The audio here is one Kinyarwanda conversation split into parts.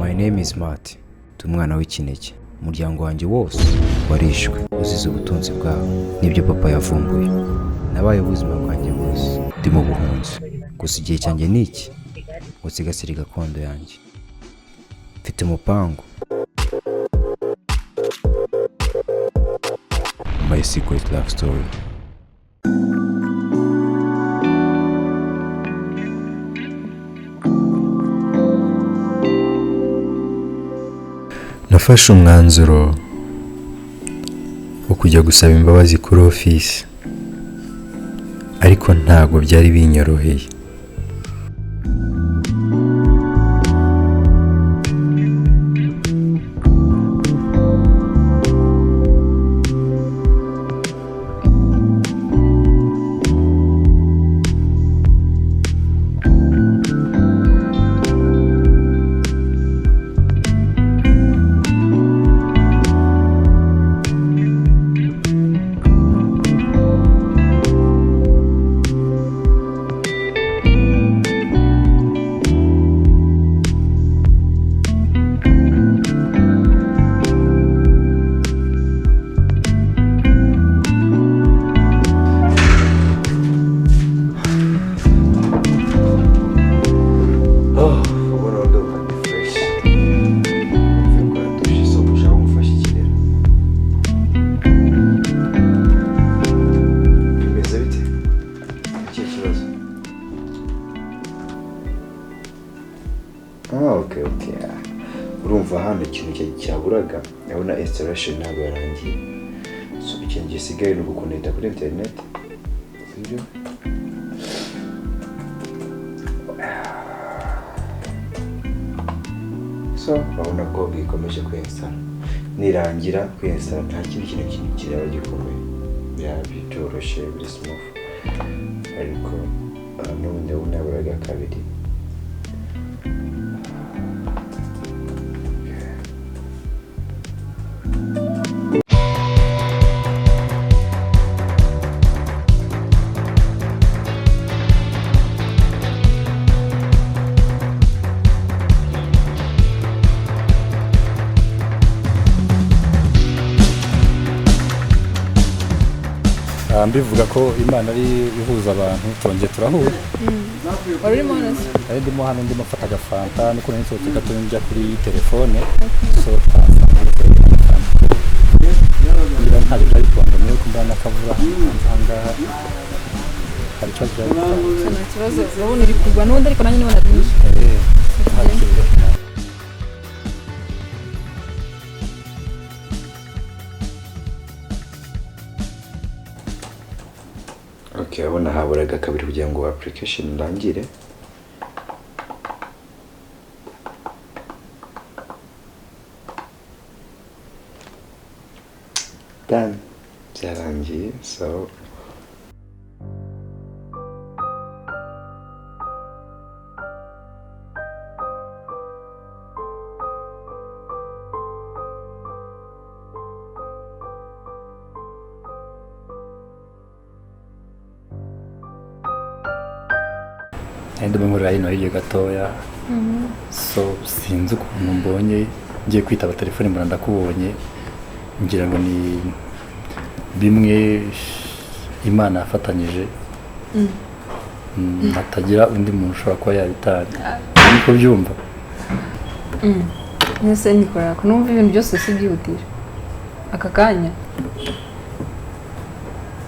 My name is Matt. Umwana w'ikinege. Umuryango wanjye wose warishwe uzize ubutunzi bwabo nibyo papa yavumbuye. Nabaye ubuzima bwanjye bwose ndi mu buhunzi. Gusa igihe cyanjye ni iki ngo nsigasire gakondo yanjye. Mfite umupango. My secret love story. Nafashe umwanzuro wo kujya gusaba imbabazi kuri ofisi, ariko ntabwo byari binyoroheye. Okay. Urumva hano ikintu cyaburaga ndabona installation ntabwo yarangiye. So ikintu gisigaye ni ugukonekta kuri internet. Sibyo? So babona ko bikomeje kwinstall. Nirangira kwinstall nta kintu kiraba gikomeye. Byoroshye biri smooth. Ariko n'ubundi unaburaga kabiri. Mbivuga ko Imana ari ihuza abantu twongeye turahura. Wari urimo hano? Ndimo hano ndimo mfata agafanta niko nsohotse gato njya kuri telefone. So nta byari kwandamye ko mbana kavura hangaha. Hari ikibazo urabona iri kugwa n'undi ariko nanjye nibona byinshi. Okay, abona haburaga kabiri kugira ngo application ndangire. Done. Byarangiye. So ndimo muri hino hirya gatoya. So sinzi ukuntu mbonye ngiye kwitaba telefone mbona ndakubonye, ngira ngo ni bimwe Imana yafatanyije. Hatagira undi muntu ushobora kuba yabitanga. Niko byumva. Nese nikora ko numva ibintu byose sibyihutira aka kanya.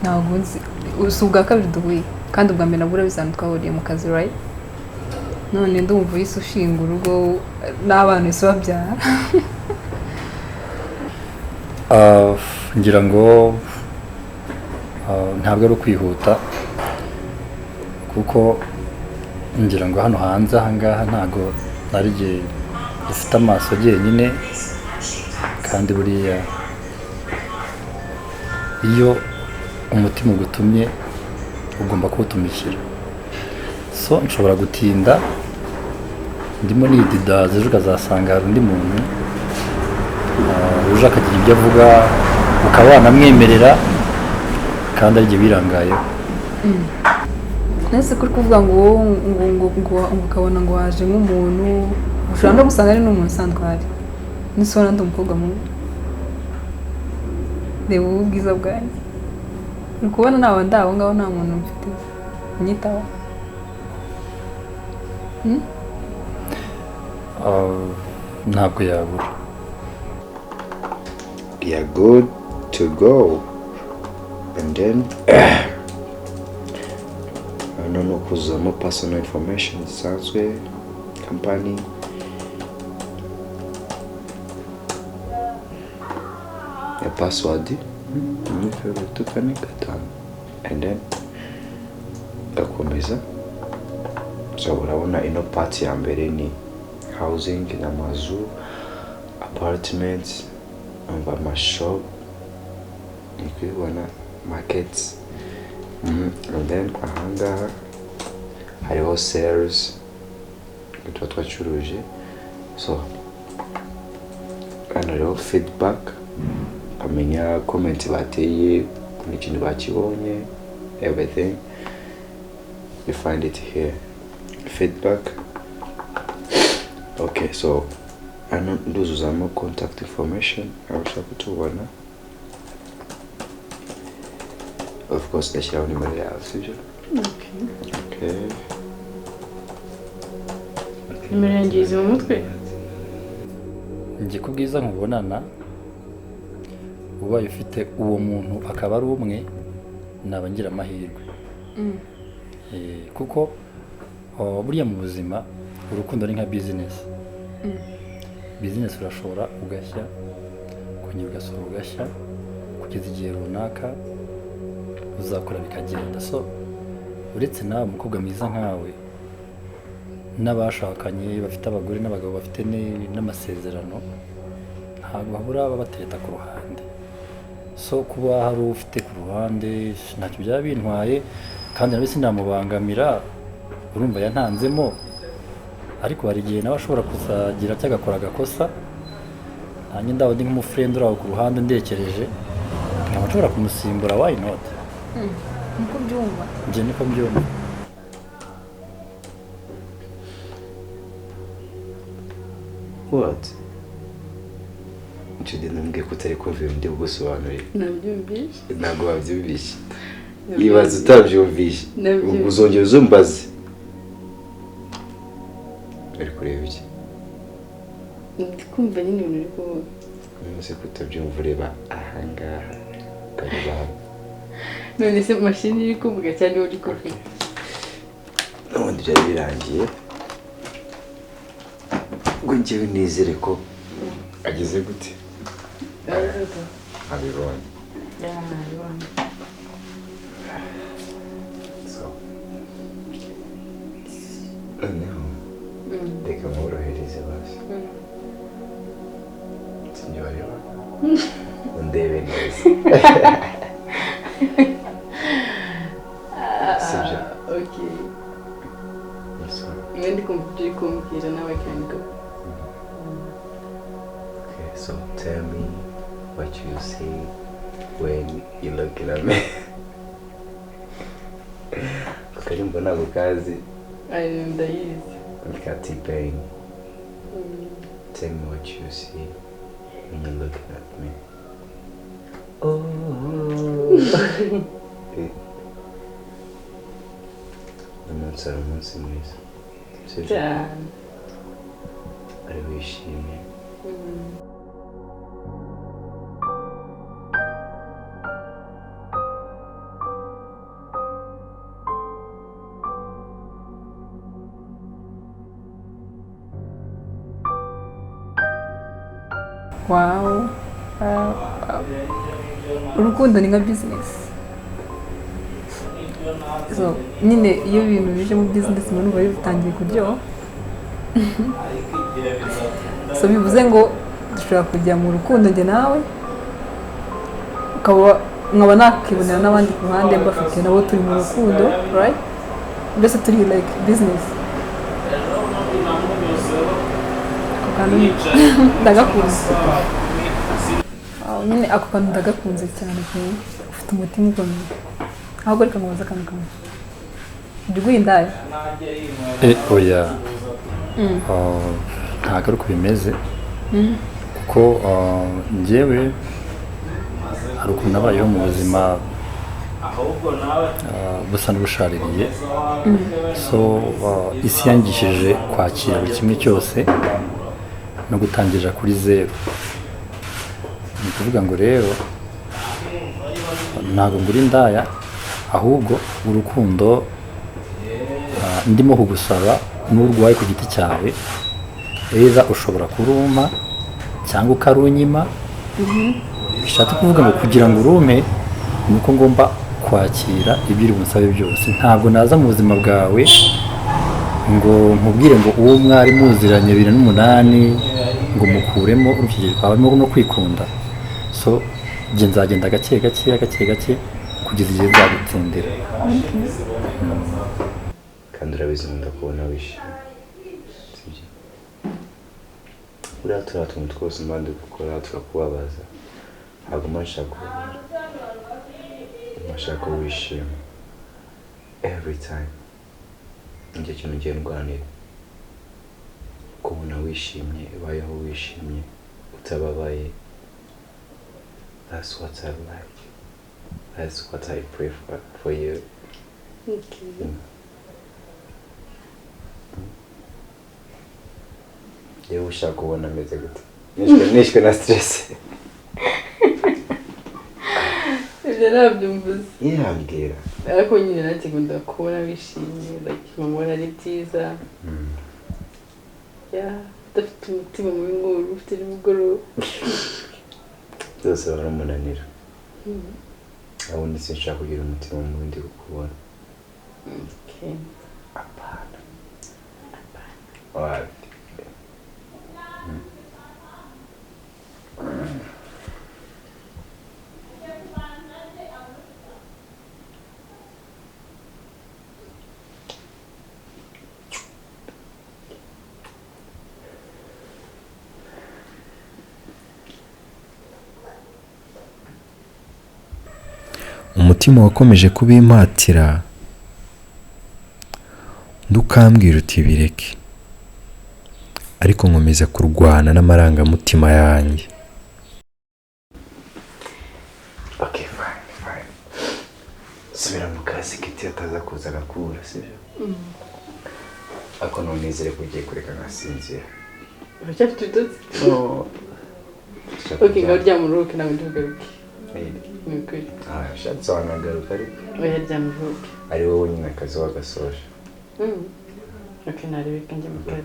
Ntabwo nzi usubwa kabiri duhuye kandi ubwa mbere nabura bisanzwe twahuriye mu kazi, right? None ndumva uyise ushinga urugo n'abana ese babyara. Ngira ngo ntabwo ari ukwihuta kuko ngira ngo hano hanze ahangaha ntago ari gihe ufite amaso jyenyine, kandi buriya iyo umutima ugutumye ugomba kuwutumikira. So nshobora gutinda ndimo nididaza ejo ukazasanga hari undi muntu uje akagira ibyo avuga ukaba wanamwemerera kandi ari igihe birangayeho. Nese kuri kuvuga ngo ukabona ngo waje nk'umuntu ushobora no gusanga ari n'umuntu usanzwe ahari nisona ndi umukobwa mubi reba ubu bwiza bwanjye uri kubona nawe ndaho ngaho nta muntu mfite unyitaho ntabwo yabura. You're good to go. And then no kuzamo personal information zisanzwe company ya password tukane gatanu and then gakomeza. So urabona ino part ya mbere ni housing n'amazu, apartments, amashop, nikubona markets, and then ahangaha hariho sales tuba twacuruje. So hano hariho feedback, ukamenya comment bateye n'ikintu bakibonye, everything you find it here. Feedback. Okay, so hano nduzuzamo contact information abashaka kutubona. Of course ndashyiraho nimero yawe, sibyo? Okay. Nimero yanjye izi mu mutwe. Njye kubwiza nkubonana ubaye ufite uwo muntu akaba ari umwe nabangira amahirwe. Kuko buriya mu buzima urukundo ni nka business. Business urashobora ugashya, kongera ugasora ugashya, kugeza igihe runaka uzakora bikagenda. So uretse nawe umukobwa mwiza nkawe n'abashakanye bafite abagore n'abagabo bafite n'amasezerano, ntabwo babura babatereta ku ruhande. So kuba hari ufite ku ruhande ntacyo byaba bintwaye, kandi nawe sinamubangamira, urumva yantanzemo. Ariko hari igihe nawe ashobora kuzagira cyangwa agakora agakosa, nanjye ndaho ndi nk'umufriend uraho ku ruhande ndekereje, nkaba nshobora kumusimbura, why not? niko byumva. Njye niko mbyumva. What? Ncudi nambwiye ko utari kumva ibindi bugusobanurira. Nabyumvise. Ntabwo wabyumvise. Ibaze utabyumvise. Uzongera uzumbaze. Ari kureba iki? Ndi kumva nyine ibintu uri kuvuga. Nose kutabyumva ureba ahangaha. Ukareba hano. None se mashini iri kuvuga cyane uri kuvuga. N'ubundi byari birangiye. Ngo njyewe nizere ko ageze gute? Abibonye. Abibonye. So. Noneho reka mworohereze basi. Sinyoreba. Undebe neza. Sibyo? Okay. Yes. Ndi kumva uri kumbwira nawe kandi go. Okay, so tell me what you see when you're looking at me. Okay, mbona gukazi. Ndayizi. Look at T-Pain. Tell me what you see when you're looking at me. Oh. Umunsi ari umunsi mwiza. Cyane. Ari wishimye. Wow. Urukundo ni nka business. So nyine iyo ibintu bije mu business umuntu bari bitangiye kuryoha. So bivuze ngo dushobora kujya mu rukundo njye nawe, nkaba nakibonera n'abandi ku ruhande mbafite nabo turi mu rukundo, right? Mbese turi like business. Ndagakunze. Nyine ako kantu ndagakunze cyane pe, ufite umutima ukomeye. Ahubwo reka mubaza akantu kamwe. Ujya ugura indaya? Oya. ntabwo ari uko bimeze kuko njyewe hari ukuntu nabayeho mu buzima busa n'ubushaririye so isi yangishije kwakira buri kimwe cyose no gutangirira kuri zeru. Ni ukuvuga ngo rero ntabwo ngura indaya ahubwo urukundo ndimo kugusaba n'urwaye ku giti cyawe rero ushobora kuruma cyangwa ukarunyima. Bishatse kuvuga ngo kugira ngo urume ni uko ngomba kwakira ibyo bunsabe byose. Ntabwo naza mu buzima bwawe ngo nkubwire ngo uwo mwari muziranye 2008 ngo mukuremo urukigero kwawe no kwikunda. So nge nzagenda gake kugeza igihe nzagutsindira. kandi urabizi ndakubona wishimye, sibyo? Buriya turiya tuntu twose mpande gukora turakubabaza, ntabwo mashaka wishima every time. Nicyo kintu ngiye ndwanira, kubona wishimye, ubayeho wishimye, utababaye. That's what I like. That's what I pray for you. Okay. Yewe ushaka kubona ameze gute? Nishwe na stress. Ibyo nabyumvise. Yambwira. Ariko nyine nanjye ngunda kubona wishimye, like mubona ari byiza. Udafite umutima mubi ngo ufite nimugoroba. Byose baramunanira. Abundi sinshaka kugira umutima mubi ndi kukubona. Okay. Apana. Alright. umutima wakomeje kubimpatira, ndukambwira uti bireke, ariko nkomeza kurwana n'amarangamutima yanjye. Okay, fine. Subira mu kazi kiti ataza kuza agakura, sibyo? Ako nonezere kugiye kureka ngasinzira. Uracyafite ibitotsi? Okay, ngaho ryamuruhuke nawe ntugaruke. Nukuri. Shatse wanagaruka ariko. Oya ryamuruhuke. Ari wowe nyine akazi wagasoje. Okay, narebeka njye mu kazi.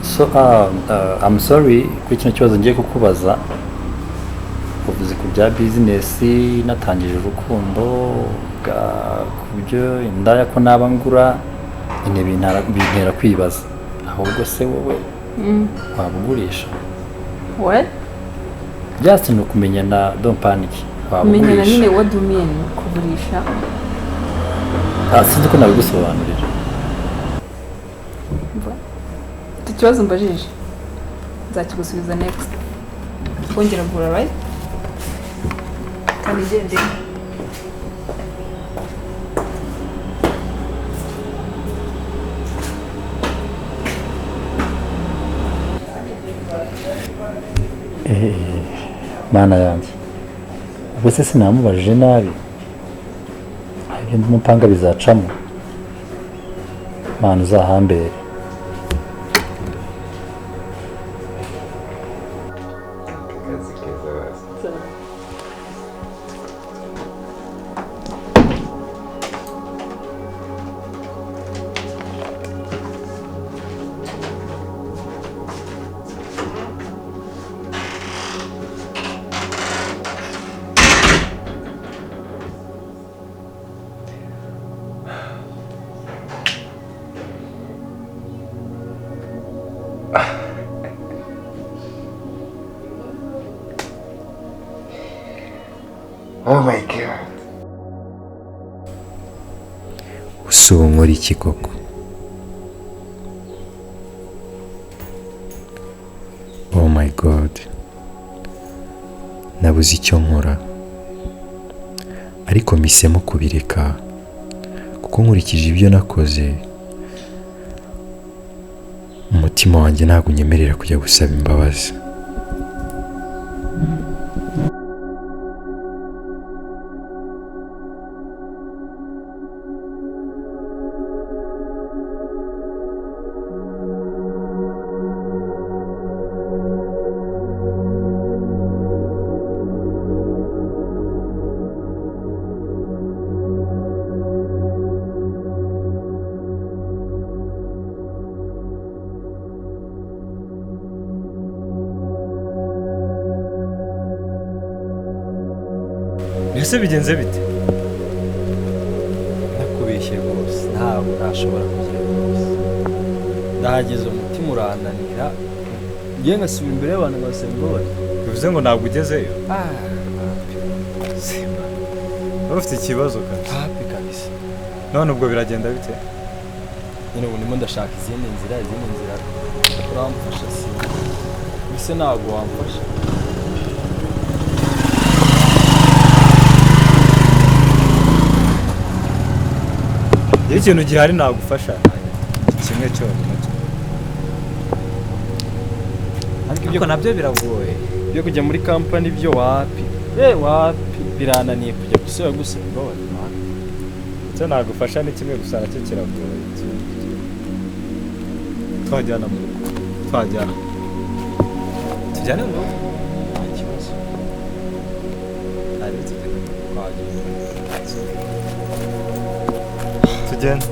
So I'm sorry kuri kino kibazo ngiye kukubaza. Uvuze ku bya business, natangije urukundo ku byo indaya ko naba ngura, bintera kwibaza ahubwo se wowe wabugurisha? What? Just no kumenya na don't panic. Kumenya nini what do you mean kugurisha? Sinzi ko nabigusobanurira. Ikibazo mbajije nzakigusubiza next. Wongera gura, right? Kandi ngende. Mana yanjye, ubwo se sinamubajije nabi, ibyo ndumupanga bizacamo. Mana uzahambere. Oh my God. Usonkora iki koko? Oh my God. Nabuze icyo nkora, ariko mpisemo kubireka kuko nkurikije ibyo nakoze umutima wanjye ntabwo unyemerera kujya gusaba imbabazi. Ese bigenze bite? nakubeshye rwose ntabwo nashobora kugira rwose. Ndahageze umutima urananira ngiye ngasubira imbere y'abantu ngasaba imbabazi. Bivuze ngo ntabwo ugezeyo? Simba, wari ufite ikibazo kabisa. hapi kabisa. None ubwo biragenda bite? Nyine ubu ndimo ndashaka izindi nzira uramfasha si bise ntabwo wamfasha. Iyo ikintu gihari nagufasha kimwe cyonyine cyo. Ariko nabyo biragoye. Byo kujya muri kampani byo wapi birananiye kujya gusaba gusa imbabazi. Icyo nagufasha ni kimwe gusa nacyo kiragoye. Twajyana mu rugo. Tujyane mu rugo? Nta kibazo. Ari tujyane. Tugende.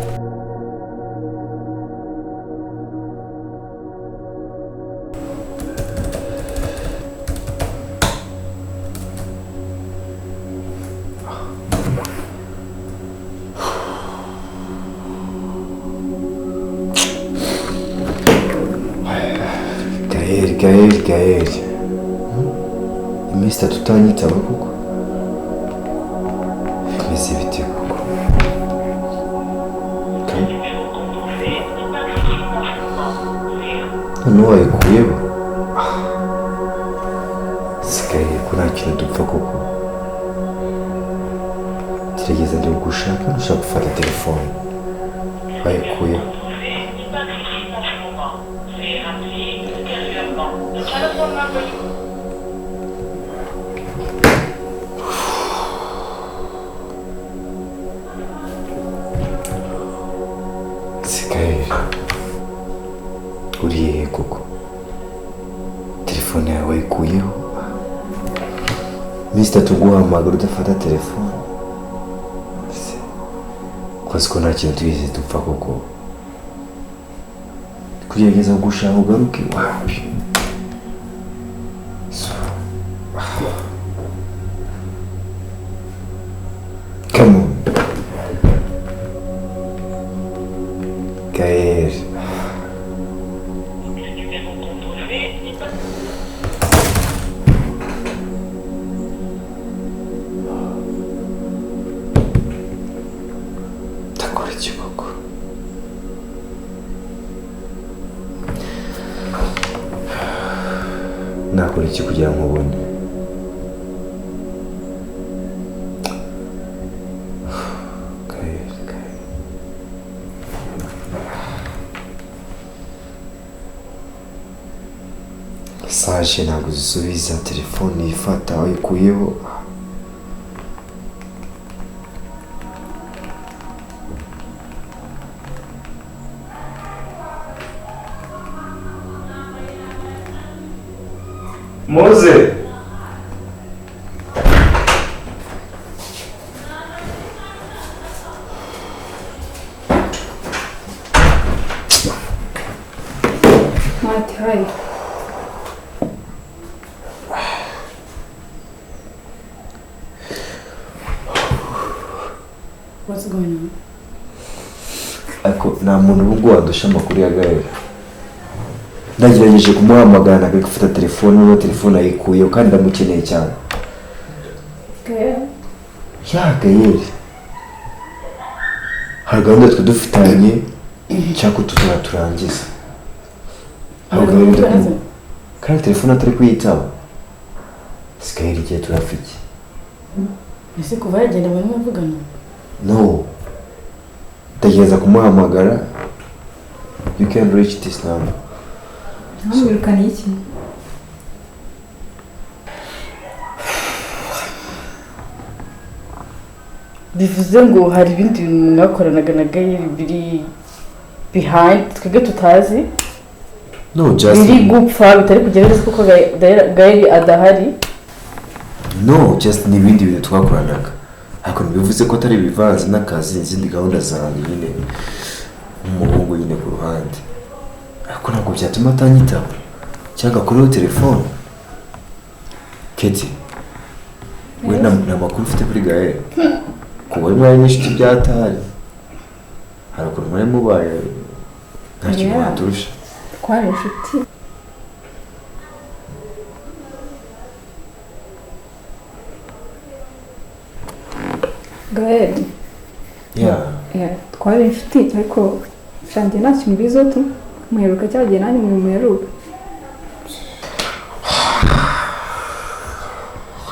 Gaël. Iminsi itatu utanyitaba koko. Bimeze bite koko? None wayikuyeho? Sigaye ko nta kintu dupfa koko. Gerageza ndigushaka ntushaka gufata telefone. Wayikuyeho? Sigaye uriye koko? Telefone yawe wayikuyeho? Iminsi itatu nguhamagara udafata telefone. Kwazi ko nta kintu tugeze dupfa koko. Kugerageza gushaka ugaruke wapi? Come on. Gaël. Takora iki koko? Nakora iki kugira ngo ubone? Saje ntabwo zisubiza, telefone yifata wayikuyeho. Moze. Mate, hi. What's going on? Ariko nta muntu ubu ngubu wadusha amakuru ya Gaël. Nagerageje kumuhamagara ntabwo ari gufata telefone, noneho telefone ayikuyeho kandi ndamukeneye cyane. Gaël? Ya Gaël. Hari gahunda twe dufitanye cyangwa turangiza. Hari gahunda kandi telefone atari kuyitaba. Gaël igihe turafite. Ese kuva yagenda barimo bavugana? No. ndagerageza kumuhamagara. You can reach this number. ntamwirukaniye iki? bivuze ngo hari ibindi bintu mwakoranaga na Gaël biri behind twebwe tutazi No, just biri gupfa bitari kugera neza kuko Gaël adahari. no, just n'ibindi bintu twakoranaga. Ariko ntibivuze ko atari bivanze n'akazi izindi gahunda zanjye nyine umuhungu nyine ku ruhande. Ariko ntabwo byatuma atanyitaba cyangwa akureho telefone. Keti, we nta makuru ufite kuri Gaël? Kuba mwari n'inshuti byatari hari ukuntu mwari mubaye nta kintu waturusha. twari inshuti. Gaël twari inshuti ariko shanjye nta kintu bizo tu muheruka cyagiye nanjye muheruka.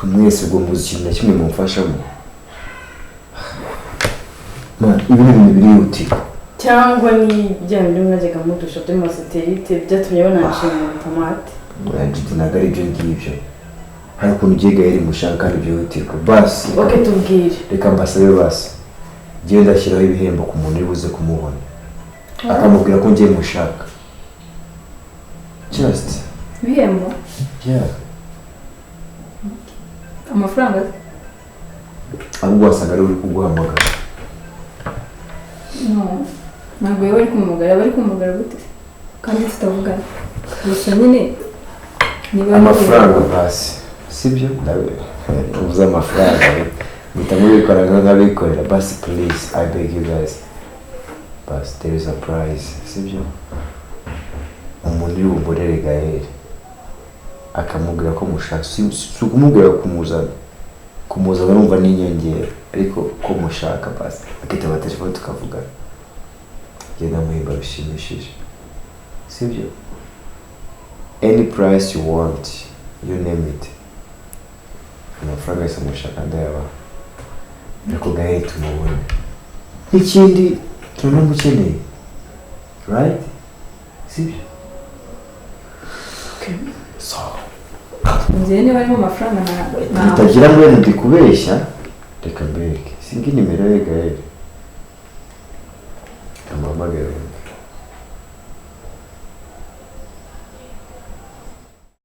Mwese ubwo muzi ikintu na kimwe mumfashamo. Ibi ni ibintu birihutirwa. cyangwa ni bya bintu mwajyaga mudusha by'amasatelite byatumye bananshinga mu tomate. Muragiti ntabwo ari ibyo ngibyo. Hari ukuntu ugiye Gaël mushaka kandi byihutirwa. Basi tubwire. reka mbasabe basi. Ngiye ndashyiraho ibihembo ku muntu uri buze kumubona. Akamubwira ko ngiye mushaka. Just. Ibihembo? Yeah. Amafaranga? Ahubwo wasanga ari uri kuguhamagara. No. Ntabwo bari kumugara gute? Kandi tutavugana. Gusa nyine niba amafaranga basi. Sibyo? Ndawe. Uvuze amafaranga. Mutamubikora nk'abikorera basi please I beg you guys. Basi there is a prize. Sibyo? Umuntu uri bumborere Gaël. Akamubwira ko mushaka. Si ukumubwira kumuzana numva n'inyongera ariko ko mushaka basi. Akitaba telefone tukavugana. Genda muhimba bishimishije. Sibyo? Any price you want, you name it. Amafaranga yose mushaka ndayaba. Ariko Gaël tumubone. Ikindi tunamukeneye. Right? Sibyo? Okay. So. Ngiye niba arimo amafaranga na Utagira ngo ndi kubeshya. Reka mbeke. Singi nimero ye Gaël. Amamagara.